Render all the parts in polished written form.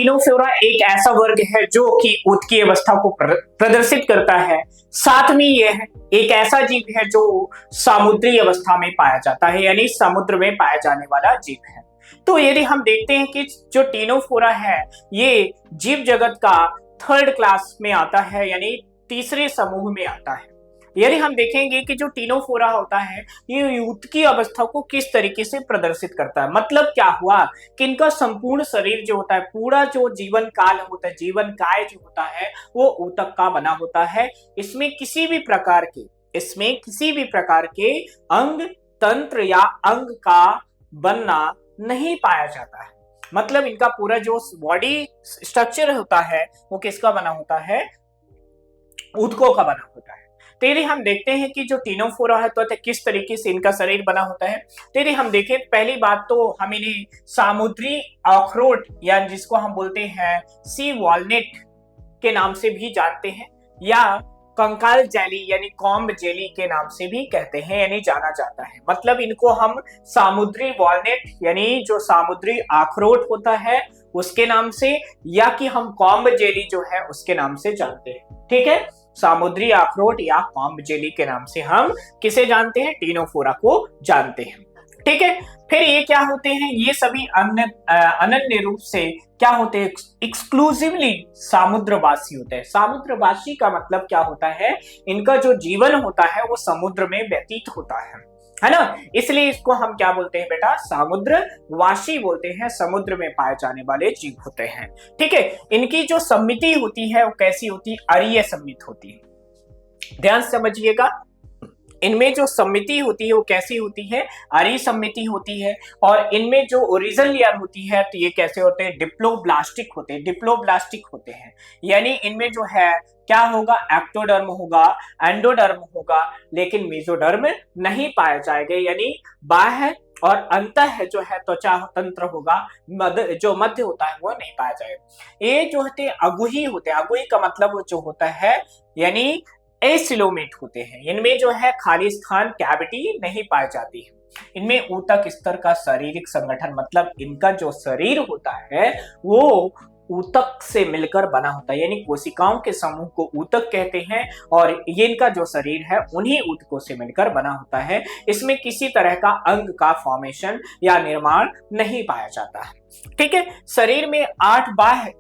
Ctenophora एक ऐसा वर्ग है जो कि ऊतकीय अवस्था को प्रदर्शित करता है। साथ में यह एक ऐसा जीव है जो समुद्री अवस्था में पाया जाता है, यानी समुद्र में पाया जाने वाला जीव है। तो यदि हम देखते हैं कि जो टीनोफोरा है ये जीव जगत का थर्ड क्लास में आता है, यानी तीसरे समूह में आता है। यदि हम देखेंगे कि जो टीनोफोरा होता है ये ऊतकीय अवस्था को किस तरीके से प्रदर्शित करता है, मतलब क्या हुआ कि इनका संपूर्ण शरीर जो होता है, पूरा जो जीवन काल होता है, जीवन काय जो होता है वो ऊतक का बना होता है। इसमें किसी भी प्रकार के अंग तंत्र या अंग का बनना नहीं पाया जाता है। मतलब इनका पूरा जो बॉडी स्ट्रक्चर होता है वो किसका बना होता है, ऊतकों का बना होता है। तो यदि हम देखते हैं कि जो टीनोफोरा है तो किस तरीके से इनका शरीर बना होता है, तो यदि हम देखें पहली बात तो हम इन्हें समुद्री अखरोट या जिसको हम बोलते हैं सी वॉलनट के नाम से भी जानते हैं, या कंकाल जेली यानी कॉम्ब जेली के नाम से भी कहते हैं, यानी जाना जाता है। मतलब इनको हम समुद्री वॉलनट यानी जो समुद्री अखरोट होता है उसके नाम से, या कि हम कॉम्ब जेली जो है उसके नाम से जानते हैं। ठीक है, समुद्री अखरोट या कॉम्ब जेली के नाम से हम किसे जानते हैं, टीनोफोरा को जानते हैं। ठीक है, फिर ये क्या होते हैं, ये सभी अनन्य रूप से क्या होते हैं, एक्सक्लूसिवली समुद्रवासी होते हैं। समुद्रवासी का मतलब क्या होता है, इनका जो जीवन होता है वो समुद्र में व्यतीत होता है ना। इसलिए इसको हम क्या बोलते हैं बेटा, समुद्रवासी बोलते हैं, समुद्र में पाए जाने वाले जीव होते हैं। ठीक है, इनकी जो सम्मिति होती है वो कैसी होती है, अरीय सम्मित होती है। ध्यान समझिएगा, इनमें जो सम्मिति होती है वो कैसी होती है, अरीय सम्मिति होती है। और इनमें जो ओरिजिनल लेयर होती है तो ये कैसे होते हैं, डिप्लोब्लास्टिक होते हैं, डिप्लोब्लास्टिक होते हैं। यानी इनमें जो है क्या होगा, एक्टोडर्म होगा, एंडोडर्म होगा, लेकिन मेसोडर्म नहीं पाया जाएगा। यानी बाह्य और अंतः जो है त्वचा तंत्र होगा, जो मध्य होता है वो नहीं पाया जाएगा। ये जो होते हैं अगुही होते हैं, अगुही का मतलब जो होता है यानी एसिलोमेट होते हैं। इनमें जो है खाली स्थान कैविटी नहीं पाई जाती है। इनमें ऊतक स्तर का शारीरिक संगठन, मतलब इनका जो शरीर होता है वो ऊतक से मिलकर बना होता है, यानी कोशिकाओं के समूह को ऊतक कहते हैं और ये इनका जो शरीर है उन्हीं ऊतकों से मिलकर बना होता है। इसमें किसी तरह का अंग का फॉर्मेशन या निर्माण नहीं पाया जाता है। ठीक है, शरीर में 8 बाह्य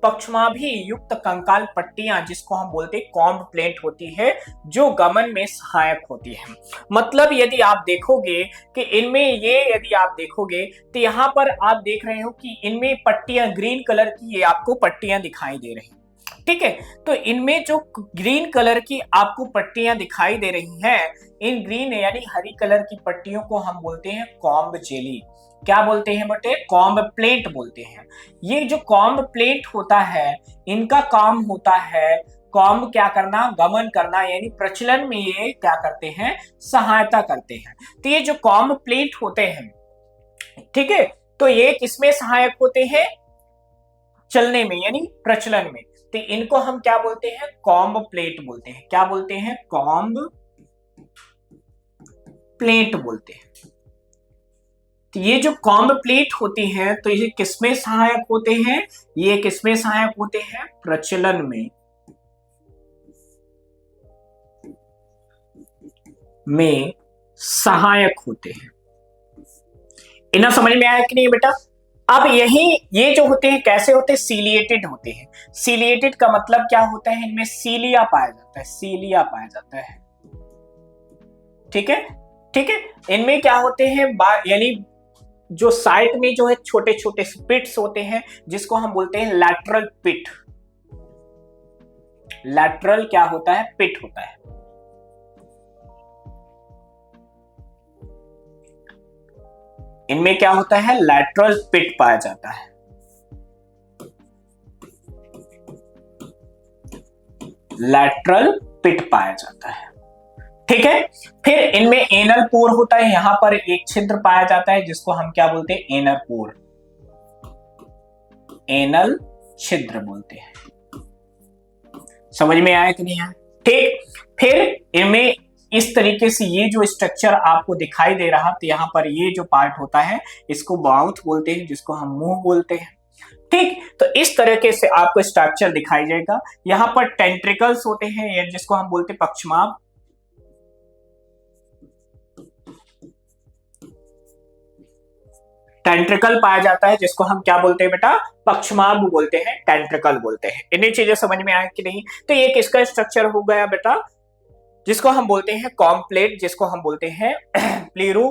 पक्षमाभी युक्त कंकाल पट्टियां जिसको हम बोलते हैं कॉम्ब प्लेट होती है, जो गमन में सहायक होती है। मतलब यदि आप देखोगे कि इनमें यदि आप देखोगे तो यहाँ पर आप देख रहे हो कि इनमें पट्टियां ग्रीन कलर की, ये आपको पट्टियां दिखाई दे रही हैं। ठीक है, तो इनमें जो ग्रीन कलर की आपको पट्टियां दिखाई दे रही हैं, इन ग्रीन यानी हरी कलर की पट्टियों को हम बोलते हैं कॉम्ब जेली। क्या बोलते हैं बेटे, कॉम्ब प्लेट बोलते हैं। ये जो कॉम्ब प्लेट होता है इनका काम होता है कॉम्ब क्या करना, गमन करना, यानी प्रचलन में ये क्या करते हैं, सहायता करते हैं। तो ये जो कॉम्ब प्लेट होते हैं, ठीक है, तो ये किसमें सहायक होते हैं, चलने में यानी प्रचलन में। तो इनको हम क्या बोलते हैं, कॉम्ब प्लेट बोलते हैं। क्या बोलते हैं, कॉम्ब प्लेट बोलते हैं। तो ये जो कॉम्ब प्लेट होती है तो ये किसमें सहायक होते हैं, ये किसमें सहायक होते हैं, प्रचलन में सहायक होते हैं। इतना समझ में आया कि नहीं बेटा। अब ये जो होते हैं कैसे होते हैं, सीलिएटेड होते हैं। सीलिएटेड का मतलब क्या होता है, इनमें सीलिया पाया जाता है, सीलिया पाया जाता है। ठीक है, ठीक है, इनमें क्या होते हैं, यानी जो साइड में जो है छोटे छोटे पिट्स होते हैं जिसको हम बोलते हैं लैटरल पिट। लैटरल क्या होता है, पिट होता है। इनमें क्या होता है, लैटरल पिट पाया जाता है। लैटरल पिट पाया जाता है। ठीक है, फिर इनमें एनल पोर होता है, यहां पर एक छिद्र पाया जाता है जिसको हम क्या बोलते हैं, एनल पोर, एनल छिद्र बोलते हैं। समझ में आया कि नहीं आया। ठीक, फिर इनमें इस तरीके से ये जो स्ट्रक्चर आपको दिखाई दे रहा, तो यहाँ पर ये जो पार्ट होता है इसको माउथ बोलते हैं, जिसको हम मुंह बोलते हैं। ठीक, तो इस तरीके से आपको स्ट्रक्चर दिखाई जाएगा। यहाँ पर टेंट्रिकल्स होते हैं, जिसको हम बोलते हैं पक्षमाभ। टेंट्रिकल पाया जाता है, जिसको हम क्या बोलते हैं बेटा, पक्षमाभ बोलते हैं, टेंट्रिकल बोलते हैं। इन्हीं चीजें समझ में आए कि नहीं? तो ये किसका स्ट्रक्चर हो गया बेटा, जिसको हम बोलते हैं कॉम्प्लेट, जिसको हम बोलते हैं प्लीरो,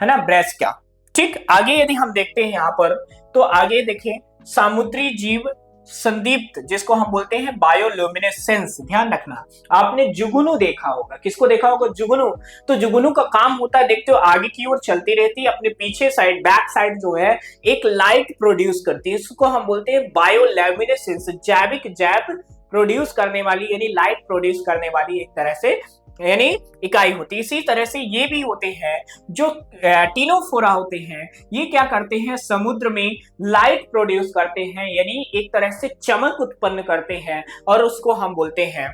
है ना, ब्रेस्का। ठीक, आगे यदि हम देखते हैं यहाँ पर, तो आगे देखें समुद्री जीव संदीप्त, जिसको हम बोलते हैं बायोल्यूमिनेसेंस। ध्यान रखना, आपने जुगनू देखा होगा, किसको देखा होगा, जुगनू। तो जुगनू का काम होता है, देखते हो आगे की ओर चलती रहती है, अपने पीछे साइड, बैक साइड जो है एक लाइट प्रोड्यूस करती है, इसको हम बोलते हैं बायोल्यूमिनेसेंस, जैविक जैव प्रोड्यूस करने वाली, यानी लाइट प्रोड्यूस करने वाली एक तरह से यानी इकाई होती है। इसी तरह से ये भी होते हैं जो टीनोफोरा होते हैं, ये क्या करते हैं, समुद्र में लाइट प्रोड्यूस करते हैं, यानी एक तरह से चमक उत्पन्न करते हैं, और उसको हम बोलते हैं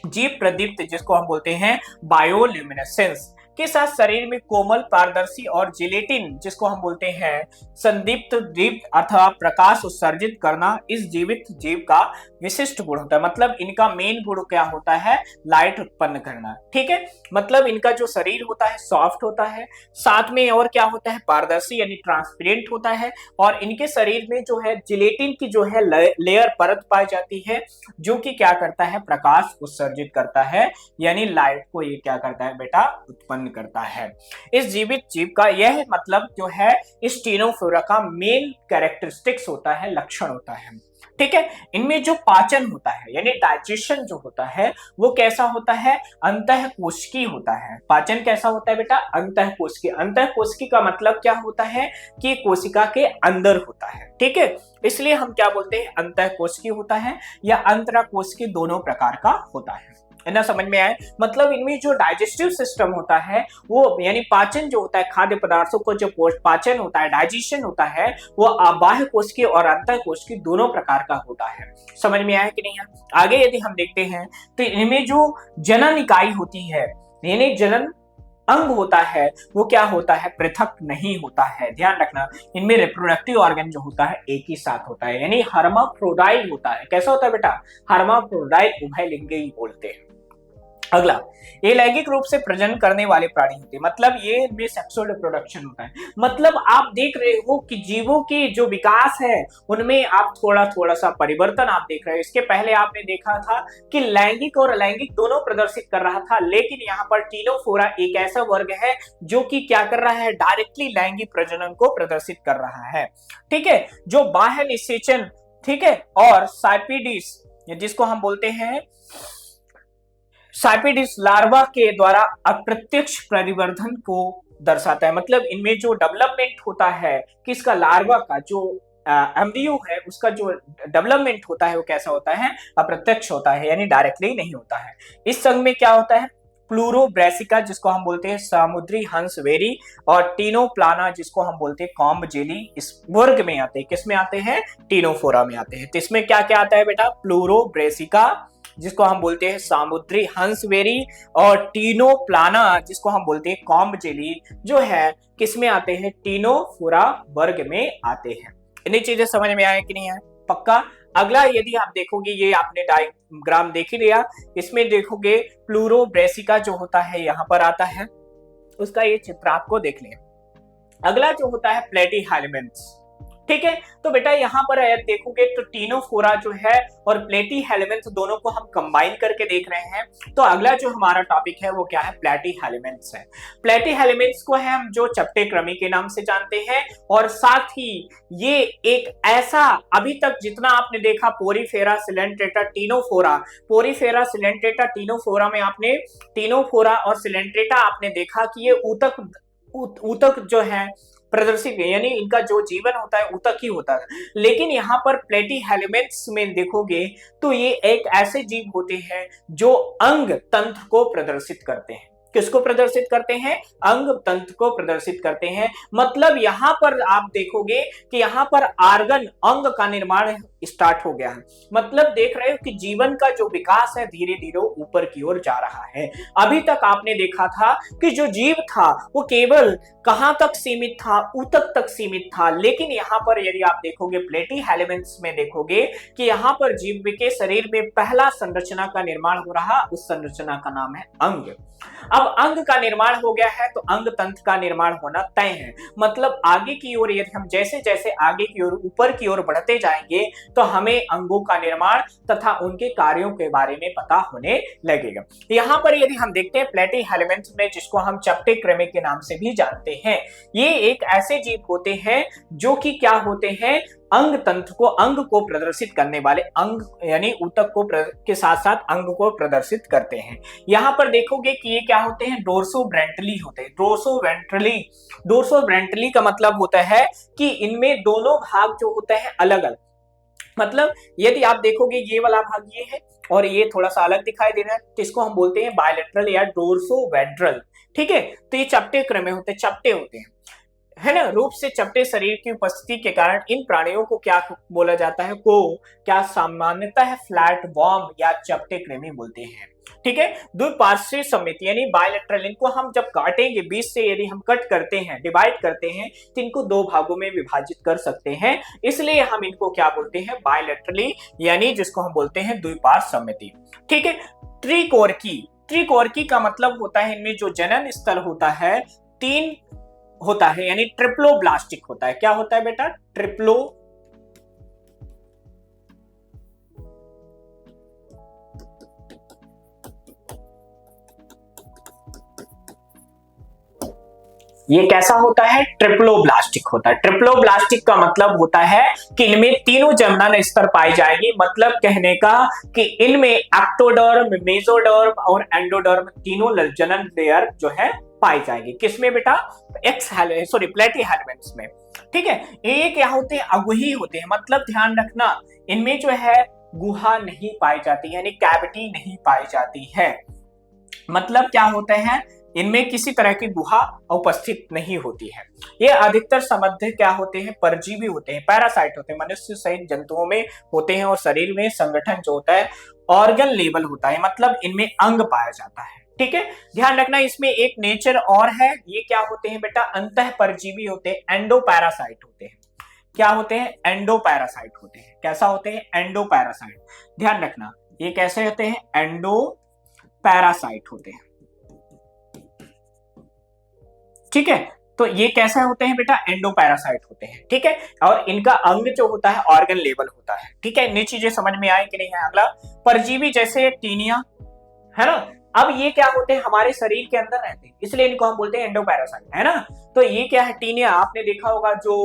जीव प्रदीप्त, जिसको हम बोलते हैं बायोल्यूमिनेसेंस। के साथ शरीर में कोमल, पारदर्शी और जिलेटिन, जिसको हम बोलते हैं संदीप्त दीप्त अथवा प्रकाश उत्सर्जित करना, इस जीवित जीव का विशिष्ट गुण होता है। मतलब इनका मेन गुण क्या होता है, लाइट उत्पन्न करना। ठीक है, मतलब इनका जो शरीर होता है सॉफ्ट होता है, साथ में और क्या होता है, पारदर्शी यानी ट्रांसपेरेंट होता है, और इनके शरीर में जो है जिलेटिन की जो है लेयर परत पाई जाती है, जो कि क्या करता है, प्रकाश उत्सर्जित करता है, यानी लाइट को ये क्या करता है बेटा, उत्पन्न करता है। इस जीवित जीव का यह मतलब जो है इस टीनोफोरा का मेन कैरेक्टरिस्टिक्स होता है, लक्षण होता है। ठीक है, इनमें जो पाचन होता है यानी डाइजेशन जो होता है वो कैसा होता है, अंतःकोशिकी होता है। पाचन कैसा होता है बेटा, अंतःकोशिकी। अंतःकोशिकी का मतलब क्या होता है कि कोशिका के अंदर होता है। ठीक है, इसलिए हम क्या बोलते हैं, अंतःकोशिकी होता है या अंतराकोशिकी, दोनों प्रकार का होता है ना, समझ में आए। मतलब इनमें जो डाइजेस्टिव सिस्टम होता है वो यानी पाचन जो होता है, खाद्य पदार्थों को जो पाचन होता है, डाइजेशन होता है, वो बाह्य कोशिकीय और अंतःकोशिकीय दोनों प्रकार का होता है। समझ में आया कि नहीं है? आगे यदि हम देखते हैं तो इनमें जो जनन इकाई होती है यानी जनन अंग होता है वो क्या होता है, पृथक नहीं होता है। ध्यान रखना, इनमें रिप्रोडक्टिव ऑर्गन जो होता है एक ही साथ होता है, यानी हर्माफ्रोडाइट होता है। कैसा होता है बेटा, हर्माफ्रोडाइट, उभयलिंगी बोलते हैं। अगला, ये लैंगिक रूप से प्रजनन करने वाले प्राणी होते हैं, मतलब ये इनमें सेक्सुअल रिप्रोडक्शन होता है। मतलब आप देख रहे हो कि जीवों के जो विकास है उनमें आप थोड़ा थोड़ा सा परिवर्तन आप देख रहे हो। इसके पहले आपने देखा था कि लैंगिक और अलैंगिक दोनों प्रदर्शित कर रहा था, लेकिन यहाँ पर टीनोफोरा एक ऐसा वर्ग है जो कि क्या कर रहा है, डायरेक्टली लैंगिक प्रजनन को प्रदर्शित कर रहा है। ठीक है, जो बाह्य निषेचन, ठीक है, और साइपिडिस, जिसको हम बोलते हैं साइपिडिस, लार्वा के द्वारा अप्रत्यक्ष परिवर्धन को दर्शाता है। मतलब इनमें जो डेवलपमेंट होता है किसका, लार्वा का, जो एम्ब्रियो है उसका जो डेवलपमेंट होता है वो कैसा होता है, अप्रत्यक्ष होता है, यानी डायरेक्टली नहीं होता है। इस संघ में क्या होता है, प्लूरोब्रेसिका, जिसको हम बोलते हैं समुद्री हंसवेरी, और टीनोप्लाना, जिसको हम बोलते हैं कॉम्ब जेली, इस वर्ग में आते हैं। किस में आते हैं, टीनोफोरा में आते हैं। तो इसमें क्या क्या आता है बेटा, प्लूरोब्रेसिका, जिसको हम बोलते हैं समुद्री हंसवेरी, और टीनोप्लाना, जिसको हम बोलते हैं कॉम्ब जेली, जो है किसमें आते हैं, टीनोफोरा वर्ग में आते हैं। इन्हीं चीजें समझ में आए कि नहीं है, पक्का। अगला यदि आप देखोगे, ये आपने डायग्राम देख ही लिया, इसमें देखोगे प्लूरोब्रेसिका जो होता है यहाँ पर आता है, उसका ये चित्र आपको देख लें। अगला जो होता है प्लेटीहेल्मिन्थ्स। ठीक है, तो बेटा यहाँ पर देखोगे तो टीनोफोरा जो है और प्लेटीहेल्मिन्थ्स दोनों को हम कंबाइन करके देख रहे हैं। तो अगला जो हमारा टॉपिक है वो क्या है, प्लेटीहेल्मिन्थ्स है। प्लेटीहेल्मिन्थ्स को है हम जो चपटे कृमि के नाम से जानते हैं, और साथ ही ये एक ऐसा, अभी तक जितना आपने देखा Porifera Coelenterata Ctenophora, Porifera Coelenterata Ctenophora में आपने टीनोफोरा और सिलेंट्रेटा आपने देखा कि ये ऊतक जो है प्रदर्शित है, यानी इनका जो जीवन होता है ऊतक ही होता है। लेकिन यहाँ पर प्लेटीहेल्मिन्थ्स में देखोगे तो ये एक ऐसे जीव होते हैं जो अंग तंत्र को प्रदर्शित करते हैं। किसको प्रदर्शित करते हैं, अंग तंत्र को प्रदर्शित करते हैं। मतलब यहाँ पर आप देखोगे कि यहाँ पर आर्गन, अंग का निर्माण स्टार्ट हो गया है। मतलब देख रहे हो कि जीवन का जो विकास है धीरे धीरे ऊपर की ओर जा रहा है। अभी तक आपने देखा था कि जो जीव था वो केवल कहां तक सीमित था, ऊतक तक सीमित था, लेकिन यहाँ पर यदि आप देखोगे प्लेटीहेल्मिन्थ्स में देखोगे कि यहाँ पर जीव के शरीर में पहला संरचना का निर्माण हो रहा, उस संरचना का नाम है अंग। अब अंग का निर्माण हो गया है तो अंग तंत्र का निर्माण होना तय है। मतलब आगे की ओर यदि हम जैसे जैसे आगे की ओर ऊपर की ओर बढ़ते जाएंगे तो हमें अंगों का निर्माण तथा उनके कार्यों के बारे में पता होने लगेगा। यहाँ पर यदि हम देखते हैं प्लेटीहेल्मिन्थ्स में, जिसको हम चपटे कृमि के नाम से भी जानते हैं, ये एक ऐसे जीव होते हैं जो कि क्या होते हैं, अंग तंत्र को, अंग को प्रदर्शित करने वाले, अंग यानी ऊतक को के साथ साथ अंग को प्रदर्शित करते हैं। यहां पर देखोगे कि ये क्या होते हैं, डोर्सोवेंट्रली होते हैं। डोर्सोवेंट्रली का मतलब होता है कि इनमें दोनों भाग जो होते हैं अलग अलग। मतलब यदि आप देखोगे ये वाला भाग ये है और ये थोड़ा सा अलग दिखाई दे रहा है, तो इसको हम बोलते हैं बायलैटरल या डोर्सोवेंट्रल। ठीक है, तो ये चपटे क्रम होते हैं, चपटे होते हैं, है ना, रूप से चपटे शरीर की उपस्थिति के कारण इन प्राणियों को क्या बोला जाता है, को क्या सामान्यतः है फ्लैट वॉर्म या चपटे कृमि बोलते हैं। ठीक है, द्विपार्श्वीय समिति यानी बायलैटरल, इनको हम जब काटेंगे बीच से, यदि हम कट करते हैं, डिवाइड करते हैं, तो इनको दो भागों में विभाजित कर सकते हैं, इसलिए हम इनको क्या बोलते हैं, बायलैटरली, यानी जिसको हम बोलते हैं द्विपार्श्व समिति। ठीक है, त्रिकोरकी का मतलब होता है इनमें जो जनन स्थल होता है 3 होता है, यानी ट्रिप्लोब्लास्टिक होता है। क्या होता है बेटा, ट्रिप्लो, ये कैसा होता है, ट्रिप्लोब्लास्टिक होता है। ट्रिप्लोब्लास्टिक का मतलब होता है कि इनमें तीनों जनन स्तर पाई जाएगी। मतलब कहने का कि इनमें एक्टोडर्म, मेसोडर्म और एंडोडर्म तीनों जनन लेयर जो है पाई जाएगी। किसमें बेटा, प्लेटीहेल्मिन्थ्स में। ठीक है, ये क्या होते हैं, अगुही होते हैं। मतलब ध्यान रखना, इनमें जो है गुहा नहीं पाई जाती, यानी कैविटी नहीं पाई जाती है। मतलब क्या होते हैं, इनमें किसी तरह की गुहा उपस्थित नहीं होती है। ये अधिकतर समृद्ध क्या होते हैं, परजीवी होते हैं, पैरासाइट होते हैं, मनुष्य सहित जंतुओं में होते हैं। और शरीर में संगठन जो होता है ऑर्गन लेवल होता है, मतलब इनमें अंग पाया जाता है। ठीक है, ध्यान रखना, इसमें एक नेचर और है, ये क्या होते हैं बेटा, अंतः परजीवी होते हैं, एंडोपैरासाइट होते हैं। क्या होते हैं, एंडोपैरासाइट होते हैं। कैसा होते हैं, एंडोपैरासाइट। ध्यान रखना, ये कैसे होते हैं, एंडोपैरासाइट होते हैं। ठीक है, तो ये कैसे होते हैं बेटा, एंडोपैरासाइट होते हैं। ठीक है, और इनका अंग जो होता है ऑर्गन लेवल होता है। ठीक है, ये चीजें समझ में आए कि नहीं है। अगला, परजीवी जैसे टीनिया, है ना। अब ये क्या होते हैं, हमारे शरीर के अंदर रहते हैं, इसलिए इनको हम बोलते हैं एंडोपैरासाइट, है ना। तो ये क्या है, टीनिया, आपने देखा होगा जो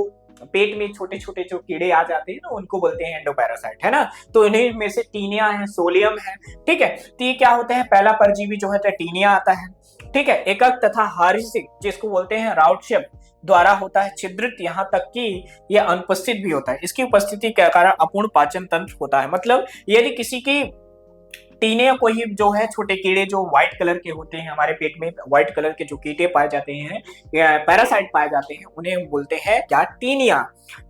पेट में छोटे छोटे जो कीड़े आ जाते हैं ना, उनको बोलते हैं एंडोपैरासाइट, है ना। तो इन्हीं में से टीनिया है, सोलियम है। ठीक है, तो ये क्या होते हैं, पहला परजीवी जो है टीनिया आता है। ठीक है, एकक तथा हारिसिक, जिसको बोलते हैं राउटशेप द्वारा होता है छिद्रित, यहाँ तक कि यह अनुपस्थित भी होता है। इसकी उपस्थिति के कारण अपूर्ण पाचन तंत्र होता है। मतलब यदि किसी की टीनिया को ही जो है, छोटे कीड़े जो व्हाइट कलर के होते हैं, हमारे पेट में व्हाइट कलर के जो कीड़े पाए जाते हैं या पैरासाइट पाए जाते हैं, उन्हें हम बोलते हैं क्या, टीनिया।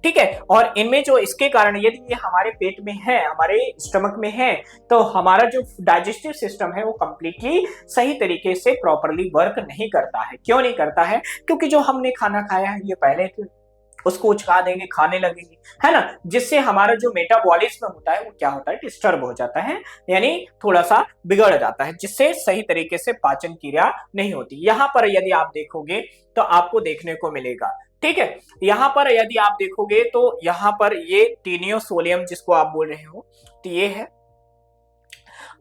ठीक है, और इनमें जो इसके कारण यदि ये हमारे पेट में है, हमारे स्टमक में है, तो हमारा जो डाइजेस्टिव सिस्टम है वो कंप्लीटली सही तरीके से प्रॉपरली वर्क नहीं करता है। क्यों नहीं करता है, क्योंकि जो हमने खाना खाया है ये पहले उसको उचका देंगे, खाने लगेंगे, है ना, जिससे हमारा जो मेटाबॉलिज्म होता है वो क्या होता है, डिस्टर्ब हो जाता है, यानी थोड़ा सा बिगड़ जाता है, जिससे सही तरीके से पाचन क्रिया नहीं होती। यहाँ पर यदि आप देखोगे तो आपको देखने को मिलेगा। ठीक है, यहाँ पर यदि आप देखोगे तो यहाँ पर ये टीनियोसोलियम जिसको आप बोल रहे हो, तो ये है।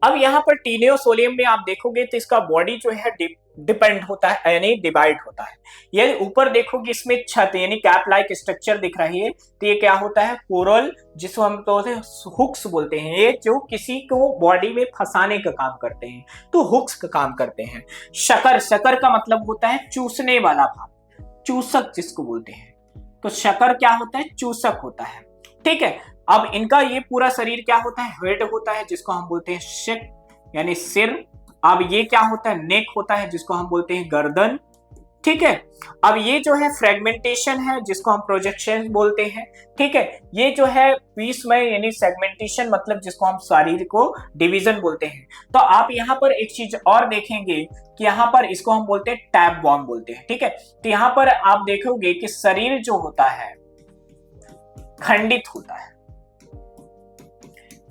अब यहाँ पर टीनियोसोलियम में आप देखोगे तो इसका बॉडी जो है डिपेंड होता है, यानी डिवाइड होता है। यदि ऊपर देखोगे इसमें छत यानी कैप लाइक स्ट्रक्चर दिख रही है, तो ये क्या होता है, कोरल, जिसको हम तो हुक्स बोलते हैं, ये जो किसी को बॉडी में फंसाने का काम करते हैं, तो हुक्स का काम करते हैं। शकर, शकर का मतलब होता है चूसने वाला भाग, चूसक जिसको बोलते हैं, तो शकर क्या होता है, चूसक होता है। ठीक है, अब इनका ये पूरा शरीर क्या होता है, हेड होता है, जिसको हम बोलते हैं शिक यानी सिर। अब ये क्या होता है, नेक होता है, जिसको हम बोलते हैं गर्दन। ठीक है। अब ये जो है फ्रेगमेंटेशन है जिसको हम प्रोजेक्शन बोलते हैं, ठीक है। ये जो है पीसमय यानी सेगमेंटेशन मतलब जिसको हम शरीर को डिवीजन बोलते हैं। तो आप यहाँ पर एक चीज और देखेंगे कि यहाँ पर इसको हम बोलते हैं टैप बॉम्ब बोलते हैं, ठीक है। तो यहाँ पर आप देखोगे कि शरीर जो होता है खंडित होता है।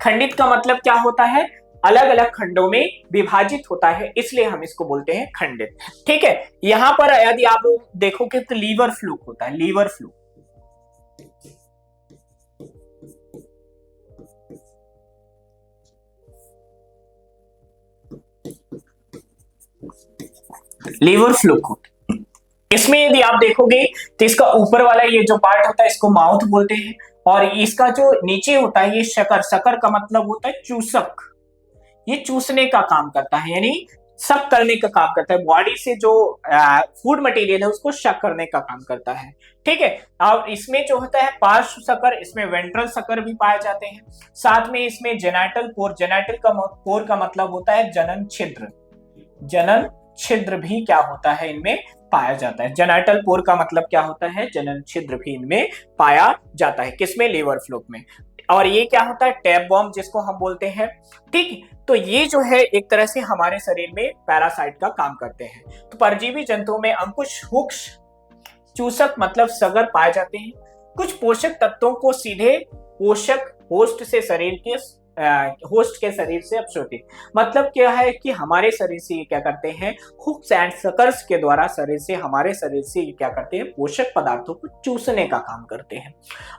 खंडित का मतलब क्या होता है, अलग अलग खंडों में विभाजित होता है, इसलिए हम इसको बोलते हैं खंडित, ठीक है। यहां पर यदि आप देखोगे तो लीवर फ्लूक होता है, लीवर फ्लूक। लीवर फ्लूक होता है। इसमें यदि आप देखोगे तो इसका ऊपर वाला ये जो पार्ट होता है इसको माउथ बोलते हैं, और इसका जो नीचे होता है ये शकर, शकर का मतलब होता है चूसक। ये चूसने का काम करता है, यानी शक करने का काम करता है। बॉडी से जो फूड मटेरियल है उसको शक करने का काम करता है, ठीक है। और इसमें जो होता है पार्श्व शकर, इसमें वेंट्रल शकर भी पाए जाते हैं। साथ में इसमें जेनाइटल पोर, जेनाइटल का पोर का मतलब होता है जनन छिद्र, जनन छिद्र भी क्या होता है इनमें पाया जाता है। जेनाइटल पोर का मतलब क्या होता है, जनन छिद्र भी इनमें पाया जाता है। किसमें, लीवर फ्लूक में। और ये क्या होता है, टैप बॉम्ब जिसको हम बोलते हैं, ठीक। तो ये जो है एक तरह से हमारे शरीर में पैरासाइट का काम करते हैं। तो परजीवी जंतुओं में अंकुश, हुक्स, चूसक मतलब सगर पाए जाते हैं। कुछ पोषक तत्वों को सीधे पोषक होस्ट से शरीर के होस्ट के शरीर से अवशोषित, मतलब क्या है कि हमारे शरीर से ये क्या करते हैं, हुक्स एंड सकर्स के द्वारा शरीर से, हमारे शरीर से ये क्या करते हैं, पोषक पदार्थों को चूसने का काम करते हैं।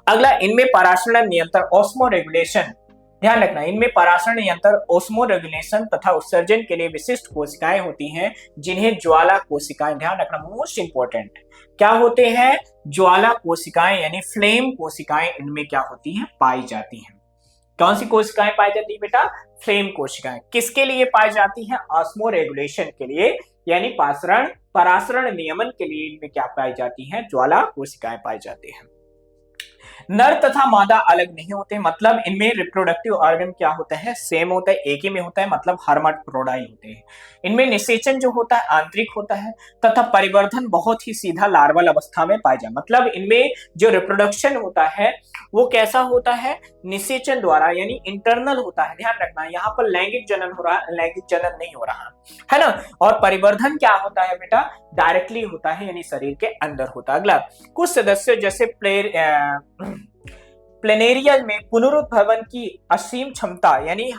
अगला, इनमें पराशरण नियंत्रण, ऑस्मो रेगुलेशन, ध्यान रखना, इनमें पराशरण नियंत्रण, ऑस्मो रेगुलेशन तथा उत्सर्जन के लिए विशिष्ट कोशिकाएं होती हैं जिन्हें ज्वाला कोशिकाएं, ध्यान रखना मोस्ट इंपॉर्टेंट, क्या होते हैं, ज्वाला कोशिकाएं यानी फ्लेम कोशिकाएं इनमें क्या होती हैं, पाई जाती हैं। कौन सी कोशिकाएं पाई जाती है बेटा, फ्लेम कोशिकाएं। किसके लिए पाई जाती हैं, ऑस्मो रेगुलेशन के लिए, यानी पराशरण नियमन के लिए इनमें क्या पाई जाती हैं, ज्वाला कोशिकाएं पाई जाती हैं। नर तथा मादा अलग नहीं होते, मतलब इनमें रिप्रोडक्टिव ऑर्गन क्या होता है, सेम होता है, एक ही में होता है, मतलब हर्माफ्रोडाइट होते हैं। इनमें निषेचन जो होता है आंतरिक होता है तथा परिवर्धन बहुत ही सीधा लार्वल अवस्था में पाया जाए, मतलब इनमें जो रिप्रोडक्शन होता है वो कैसा होता है, निषेचन द्वारा, यानी इंटरनल होता है। ध्यान रखना, यहाँ पर लैंगिक जनन हो रहा है, लैंगिक जनन नहीं हो रहा है ना। और परिवर्धन क्या होता है बेटा, डायरेक्टली होता है, यानी शरीर के अंदर होता है। अगला, कुछ सदस्य जैसे प्लेनेरिया में पुनरुद्भवन की असीम क्षमता, यानी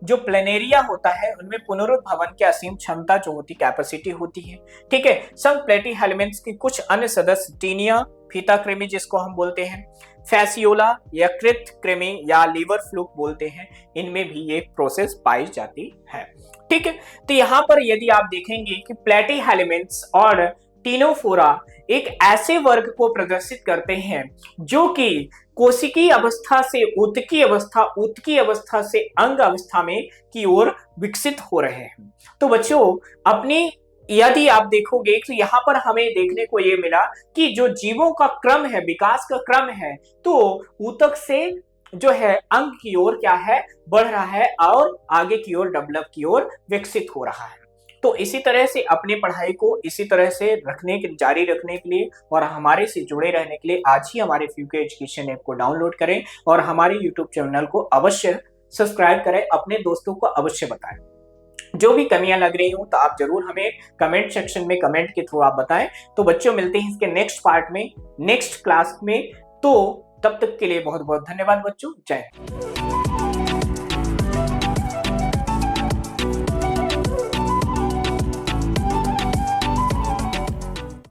जो प्लेनेरिया होता है उनमें पुनरुद्भवन की असीम क्षमता जो होती, कैपेसिटी होती है, ठीक है। सब प्लेटी हेलिमेंट्स की कुछ अन्य सदस्य, टीनिया, फीता कृमि जिसको हम बोलते हैं, फैसियोला, यकृत कृमि या लीवर फ्लूक बोलते हैं, इनमें भी ये प्रोसेस पाई जाती है, ठीक है। तो यहाँ पर यदि आप देखेंगे कि प्लेटी हेलिमेंट्स और टीनोफोरा एक ऐसे वर्ग को प्रदर्शित करते हैं जो कि कोशिकीय अवस्था से उत्तकी अवस्था, उत्तकी अवस्था से अंग अवस्था में की ओर विकसित हो रहे हैं। तो बच्चों, अपनी यदि आप देखोगे तो यहाँ पर हमें देखने को ये मिला कि जो जीवों का क्रम है, विकास का क्रम है, तो ऊतक से जो है अंग की ओर क्या है, बढ़ रहा है और आगे की ओर, डेवलप की ओर विकसित हो रहा है। तो इसी तरह से अपनी पढ़ाई को इसी तरह से जारी रखने के लिए और हमारे से जुड़े रहने के लिए आज ही हमारे फ्यूके एजुकेशन ऐप को डाउनलोड करें और हमारे यूट्यूब चैनल को अवश्य सब्सक्राइब करें, अपने दोस्तों को अवश्य बताएं। जो भी कमियां लग रही हो तो आप जरूर हमें कमेंट सेक्शन में कमेंट के थ्रू आप बताएं। तो बच्चों, मिलते हैं इसके नेक्स्ट पार्ट में, नेक्स्ट क्लास में। तो तब तक के लिए बहुत बहुत धन्यवाद बच्चों, जय हिंद।